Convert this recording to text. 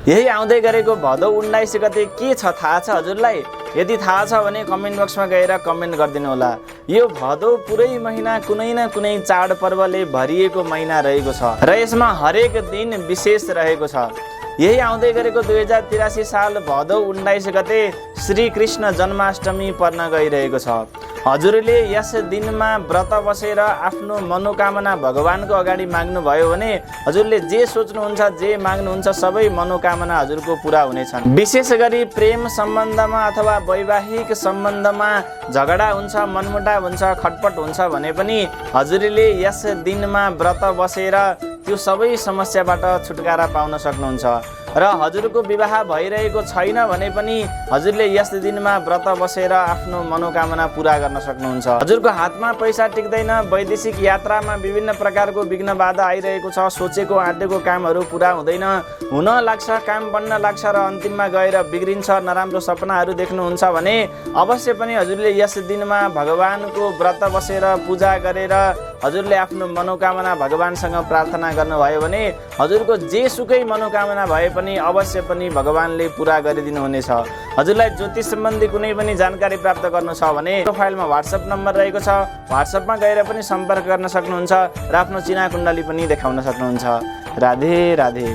यही आउँदै गरेको भदौ 19 गते के छ थाहा छ हजुरलाई? यदि थाहा छ भने कमेन्ट बक्समा गएर कमेन्ट गरिदिनु होला। यो भदौ पुरै महिना कुनै न कुनै चाडपर्वले भरिएको महिना रहेको छ र यसमा हरेक दिन विशेष रहेको छ। यही आउँदै गरेको 2083 साल भदौ 19 गते श्री कृष्ण जन्माष्टमी पर्न गइरहेको छ। हजुरले यस दिनमा व्रत बसेर आफ्नो मनोकामना भगवानको अगाडि माग्नुभयो भने हजुरले जे सोच्नुहुन्छ, जे माग्नुहुन्छ सबै मनोकामना हजुरको पुरा हुनेछन्। विशेष गरी प्रेम सम्बन्धमा अथवा वैवाहिक सम्बन्धमा झगडा हुन्छ, मनमुटाव हुन्छ, खटपट हुन्छ भने पनि हजुरले यस दिनमा व्रत बसेर त्यो सबै समस्याबाट छुटकारा पाउन सक्नुहुन्छ। र हजुरको विवाह भइरहेको छैन भने पनि हजुरले यस दिनमा व्रत बसेर आफ्नो मनोकामना पुरा गर्न सक्नुहुन्छ। हजुरको हातमा पैसा टिक्दैन, वैदेशिक यात्रामा विभिन्न प्रकारको विघ्न बाधा आइरहेको छ, सोचेको आँटेको कामहरू पुरा हुँदैन, हुन लाग्छ, काम बन्न लाग्छ र अन्तिममा गएर बिग्रिन्छ, नराम्रो सपनाहरू देख्नुहुन्छ भने अवश्य पनि हजुरले यस दिनमा भगवानको व्रत बसेर पूजा गरेर हजुरले आफ्नो मनोकामना भगवानसँग प्रार्थना गर्नुभयो भने हजुरको जेसुकै मनोकामना भए पनि अवश्य पनि भगवानले पुरा गरिदिनु हुनेछ। हजुरलाई ज्योतिष सम्बन्धी कुनै पनि जानकारी प्राप्त गर्नु छ भने प्रोफाइलमा WhatsApp नम्बर रहेको छ, WhatsAppमा गएर पनि सम्पर्क गर्न सक्नुहुन्छ र आफ्नो चिना कुण्डली पनि देखाउन सक्नुहुन्छ। राधे राधे।